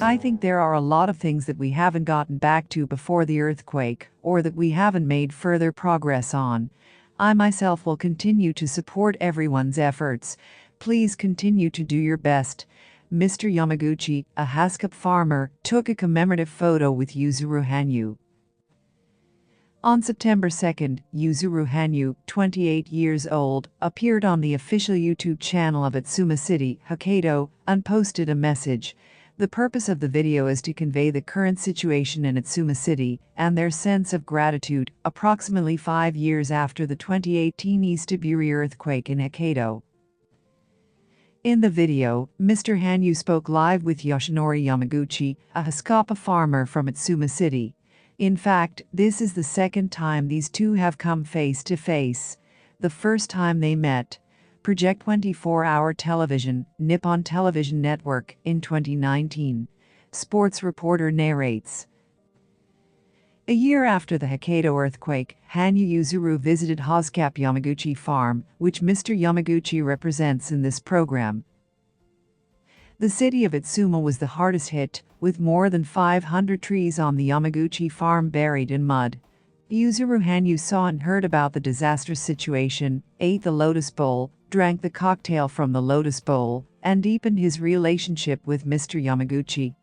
I think there are a lot of things that we haven't gotten back to before the earthquake, or that we haven't made further progress on. I myself will continue to support everyone's efforts. Please continue to do your best. Mr. Yamaguchi, a Haskap farmer, took a commemorative photo with Yuzuru Hanyu. On September 2nd, Yuzuru Hanyu, 28 years old, appeared on the official YouTube channel of Atsuma City, Hokkaido, and posted a message. The purpose of the video is to convey the current situation in Atsuma City and their sense of gratitude approximately 5 years after the 2018 East Tiburi earthquake in Hokkaido. In the video, Mr. Hanyu spoke live with Yoshinori Yamaguchi, a Haskapa farmer from Atsuma City. In fact, this is the second time these two have come face to face. The first time they met, Project 24-Hour Television, Nippon Television Network, in 2019. Sports reporter narrates. A year after the Hokkaido earthquake, Hanyu Yuzuru visited Haskap Yamaguchi Farm, which Mr. Yamaguchi represents in this program. The city of Atsuma was the hardest hit, with more than 500 trees on the Yamaguchi farm buried in mud. Yuzuru Hanyu saw and heard about the disastrous situation, ate the lotus bowl, drank the cocktail from the lotus bowl, and deepened his relationship with Mr. Yamaguchi.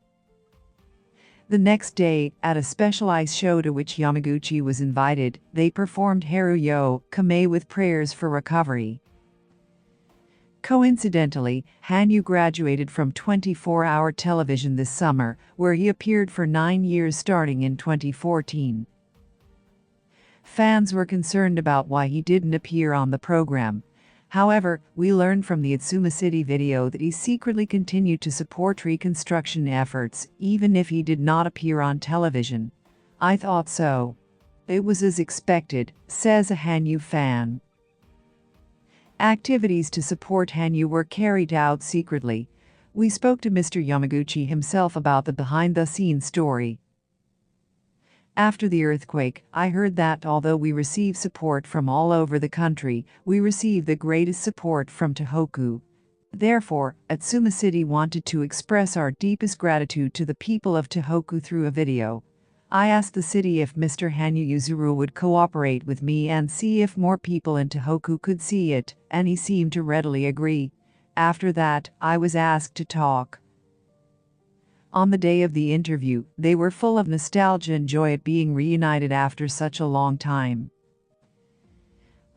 The next day, at a special ice show to which Yamaguchi was invited, they performed Haruyo Kame with prayers for recovery. Coincidentally, Hanyu graduated from 24-Hour Television this summer, where he appeared for 9 years starting in 2014. Fans were concerned about why he didn't appear on the program. However, we learned from the Atsuma City video that he secretly continued to support reconstruction efforts, even if he did not appear on television. I thought so. It was as expected, says a Hanyu fan. Activities to support Hanyu were carried out secretly. We spoke to Mr. Yamaguchi himself about the behind-the-scenes story. After the earthquake, I heard that although we received support from all over the country, we received the greatest support from Tohoku. Therefore, Atsuma City wanted to express our deepest gratitude to the people of Tohoku through a video. I asked the city if Mr. Hanyu Yuzuru would cooperate with me and see if more people in Tohoku could see it, and he seemed to readily agree. After that, I was asked to talk. On the day of the interview, they were full of nostalgia and joy at being reunited after such a long time.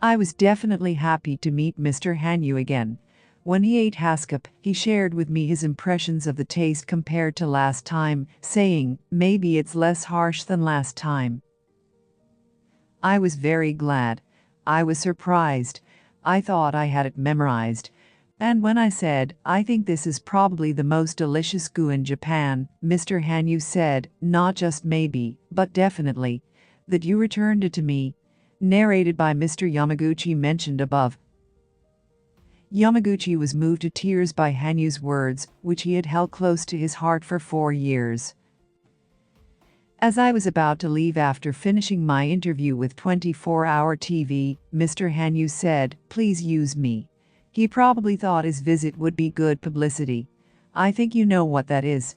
I was definitely happy to meet Mr. Hanyu again. When he ate Haskap, he shared with me his impressions of the taste compared to last time, saying, maybe it's less harsh than last time. I was very glad. I was surprised. I thought I had it memorized. And when I said, I think this is probably the most delicious goo in Japan, Mr. Hanyu said, not just maybe, but definitely, that you returned it to me. Narrated by Mr. Yamaguchi mentioned above. Yamaguchi was moved to tears by Hanyu's words, which he had held close to his heart for 4 years. As I was about to leave after finishing my interview with 24-Hour TV, Mr. Hanyu said, please use me. He probably thought his visit would be good publicity. I think you know what that is.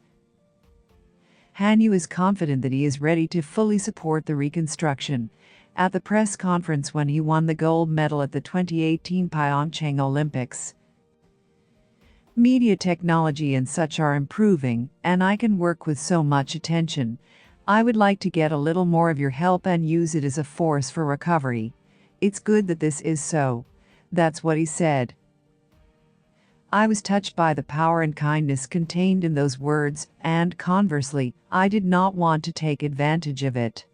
Hanyu is confident that he is ready to fully support the reconstruction. At the press conference when he won the gold medal at the 2018 Pyeongchang Olympics. Media technology and such are improving, and I can work with so much attention. I would like to get a little more of your help and use it as a force for recovery. It's good that this is so. That's what he said. I was touched by the power and kindness contained in those words, and conversely, I did not want to take advantage of it.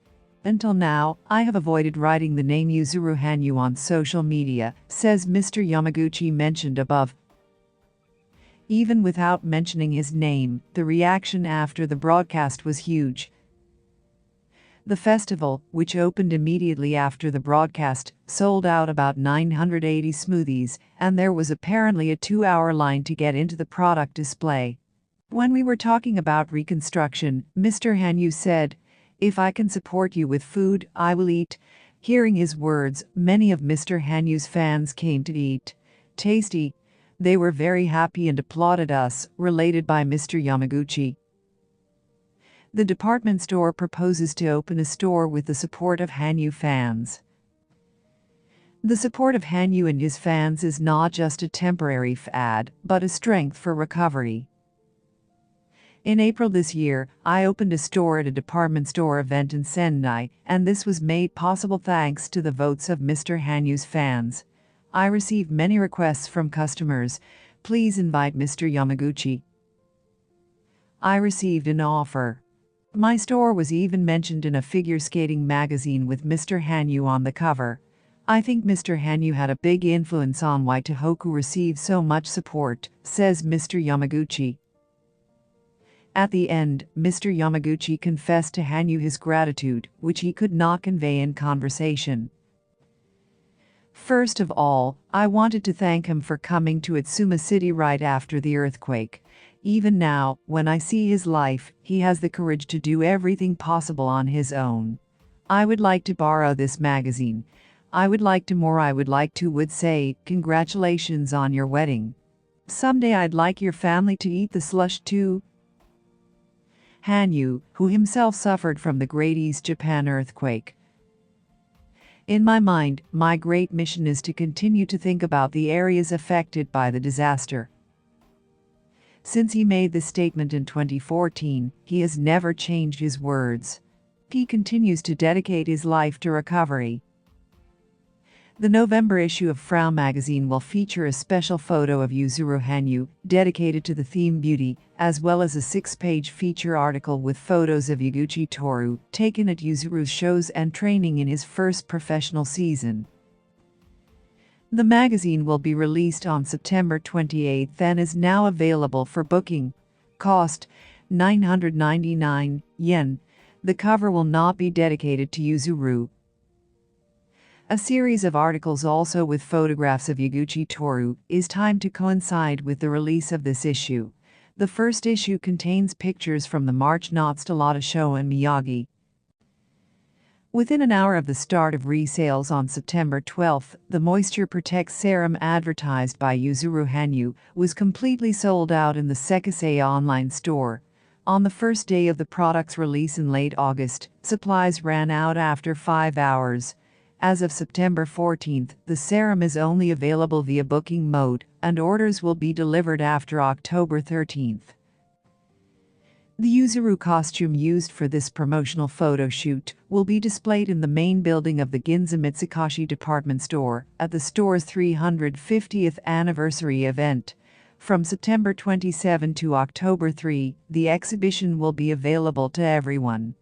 Until now, I have avoided writing the name Yuzuru Hanyu on social media, says Mr. Yamaguchi mentioned above. Even without mentioning his name, the reaction after the broadcast was huge. The festival, which opened immediately after the broadcast, sold out about 980 smoothies, and there was apparently a 2-hour line to get into the product display. When we were talking about reconstruction, Mr. Hanyu said, if I can support you with food, I will eat. Hearing his words, many of Mr. Hanyu's fans came to eat. Tasty. They were very happy and applauded us, related by Mr. Yamaguchi. The department store proposes to open a store with the support of Hanyu fans. The support of Hanyu and his fans is not just a temporary fad, but a strength for recovery. In April this year, I opened a store at a department store event in Sendai, and this was made possible thanks to the votes of Mr. Hanyu's fans. I received many requests from customers. Please invite Mr. Yamaguchi. I received an offer. My store was even mentioned in a figure skating magazine with Mr. Hanyu on the cover. I think Mr. Hanyu had a big influence on why Tohoku received so much support, says Mr. Yamaguchi. At the end, Mr. Yamaguchi confessed to Hanyu his gratitude, which he could not convey in conversation. First of all, I wanted to thank him for coming to Itsuma City right after the earthquake. Even now, when I see his life, he has the courage to do everything possible on his own. I would like to borrow this magazine. I would like to would say, congratulations on your wedding. Someday I'd like your family to eat the slush too. Hanyu, who himself suffered from the Great East Japan earthquake. In my mind, my great mission is to continue to think about the areas affected by the disaster. Since he made this statement in 2014, he has never changed his words. He continues to dedicate his life to recovery. The November issue of Frau magazine will feature a special photo of Yuzuru Hanyu, dedicated to the theme beauty, as well as a 6-page feature article with photos of Yaguchi Toru, taken at Yuzuru's shows and training in his first professional season. The magazine will be released on September 28 and is now available for booking. Cost, 999 yen. The cover will not be dedicated to Yuzuru. A series of articles also with photographs of Yaguchi Toru is timed to coincide with the release of this issue. The first issue contains pictures from the March Notstalata show in Miyagi. Within an hour of the start of resales on September 12, the Moisture Protect serum advertised by Yuzuru Hanyu was completely sold out in the Sekisei online store. On the first day of the product's release in late August, supplies ran out after 5 hours. As of September 14, the serum is only available via booking mode, and orders will be delivered after October 13. The Yuzuru costume used for this promotional photo shoot will be displayed in the main building of the Ginza Mitsukashi department store at the store's 350th anniversary event. From September 27 to October 3, the exhibition will be available to everyone.